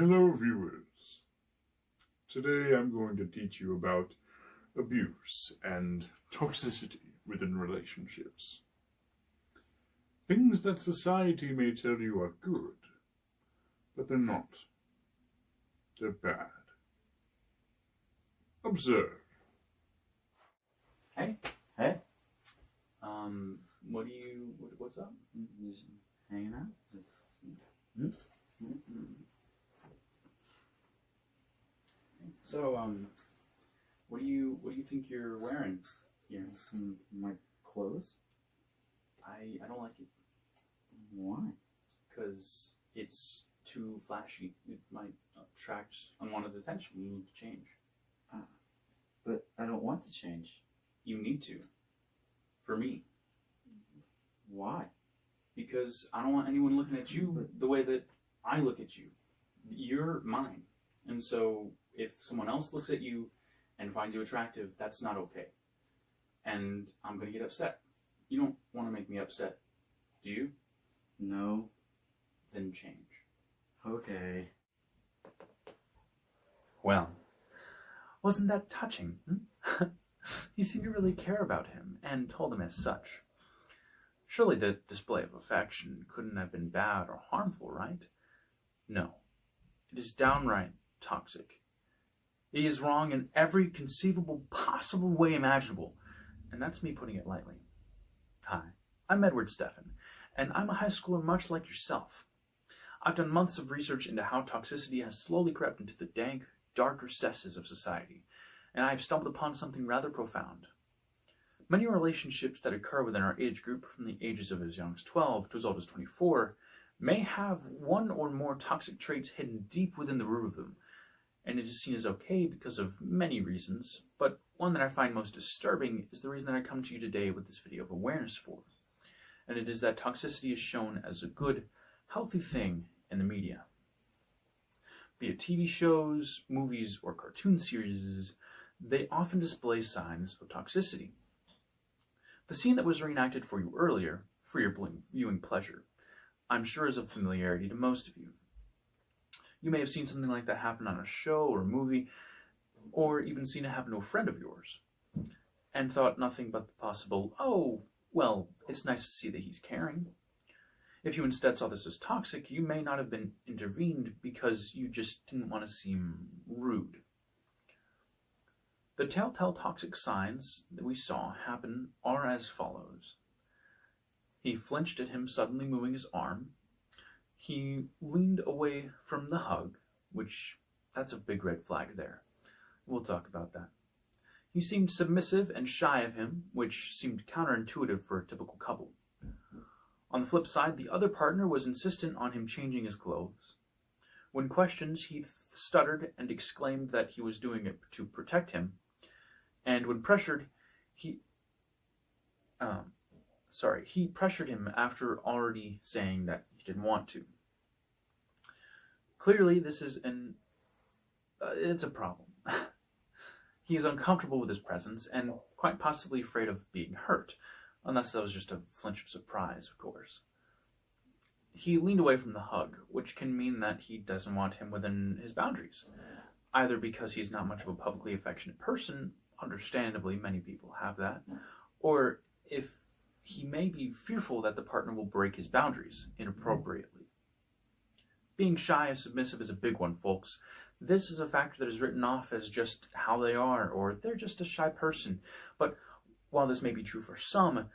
Hello viewers, today I'm going to teach you about abuse and toxicity within relationships. Things that society may tell you are good, but they're not. They're bad. Observe. Hey. What's up? Just hanging out? So, what do you think you're wearing here? My clothes? I don't like it. Why? Because it's too flashy. It might attract unwanted attention. You need to change. But I don't want to change. You need to. For me. Why? Because I don't want anyone looking at you the way that I look at you. You're mine. And so if someone else looks at you and finds you attractive, that's not okay. And I'm going to get upset. You don't want to make me upset, do you? No. Then change. Okay. Well, wasn't that touching? He seemed to really care about him and told him as such. Surely the display of affection couldn't have been bad or harmful, right? No. It is downright toxic. He is wrong in every conceivable, possible way imaginable, and that's me putting it lightly. Hi, I'm Edward Steffen, and I'm a high schooler much like yourself. I've done months of research into how toxicity has slowly crept into the dank, dark recesses of society, and I've stumbled upon something rather profound. Many relationships that occur within our age group, from the ages of as young as 12 to as old as 24, may have one or more toxic traits hidden deep within the root of them, and it is seen as okay because of many reasons, but one that I find most disturbing is the reason that I come to you today with this video of awareness for, and it is that toxicity is shown as a good, healthy thing in the media. Be it TV shows, movies, or cartoon series, they often display signs of toxicity. The scene that was reenacted for you earlier, for your viewing pleasure, I'm sure is of familiarity to most of you. You may have seen something like that happen on a show or a movie, or even seen it happen to a friend of yours, and thought nothing but the possible, oh, well, it's nice to see that he's caring. If you instead saw this as toxic, you may not have been intervened because you just didn't want to seem rude. The telltale toxic signs that we saw happen are as follows. He flinched at him suddenly moving his arm. He leaned away from the hug, which, that's a big red flag there. We'll talk about that. He seemed submissive and shy of him, which seemed counterintuitive for a typical couple. On the flip side, the other partner was insistent on him changing his clothes. When questioned, he stuttered and exclaimed that he was doing it to protect him. And when pressured, he pressured him after already saying that he didn't want to. Clearly, this is it's a problem. He is uncomfortable with his presence and quite possibly afraid of being hurt, unless that was just a flinch of surprise, of course. He leaned away from the hug, which can mean that he doesn't want him within his boundaries, either because he's not much of a publicly affectionate person, understandably many people have that, or if he may be fearful that the partner will break his boundaries inappropriately. Being shy and submissive is a big one, folks. This is a factor that is written off as just how they are, or they're just a shy person. But while this may be true for some,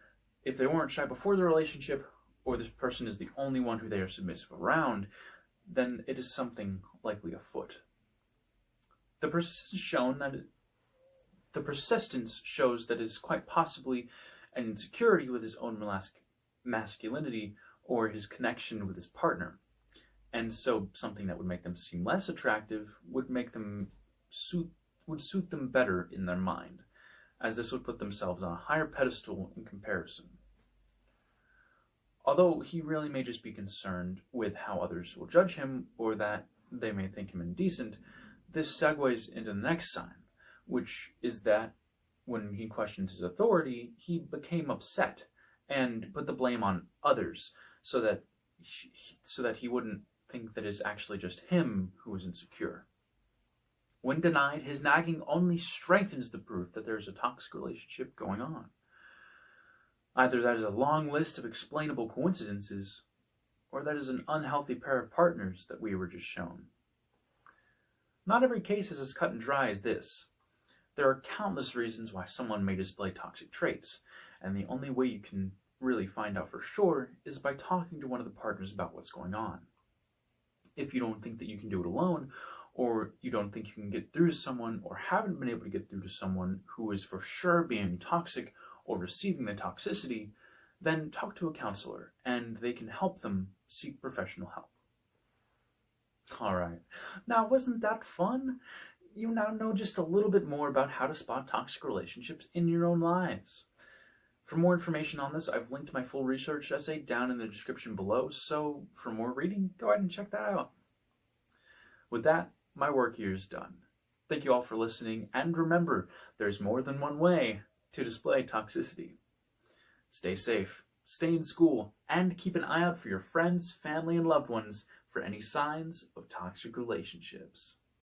if they weren't shy before the relationship, or this person is the only one who they are submissive around, then it is something likely afoot. The persistence shows that it is quite possibly an insecurity with his own masculinity or his connection with his partner. And so something that would make them seem less attractive would suit them better in their mind, as this would put themselves on a higher pedestal in comparison. Although he really may just be concerned with how others will judge him, or that they may think him indecent, this segues into the next sign, which is that when he questioned his authority, he became upset and put the blame on others so that he wouldn't think that it's actually just him who is insecure. When denied, his nagging only strengthens the proof that there is a toxic relationship going on. Either that is a long list of explainable coincidences, or that is an unhealthy pair of partners that we were just shown. Not every case is as cut and dry as this. There are countless reasons why someone may display toxic traits, and the only way you can really find out for sure is by talking to one of the partners about what's going on. If you don't think that you can do it alone, or you don't think you can get through to someone, or haven't been able to get through to someone who is for sure being toxic or receiving the toxicity, then talk to a counselor, and they can help them seek professional help. Alright, now wasn't that fun? You now know just a little bit more about how to spot toxic relationships in your own lives. For more information on this, I've linked my full research essay down in the description below, so for more reading, go ahead and check that out. With that, my work here is done. Thank you all for listening, and remember, there's more than one way to display toxicity. Stay safe, stay in school, and keep an eye out for your friends, family, and loved ones for any signs of toxic relationships.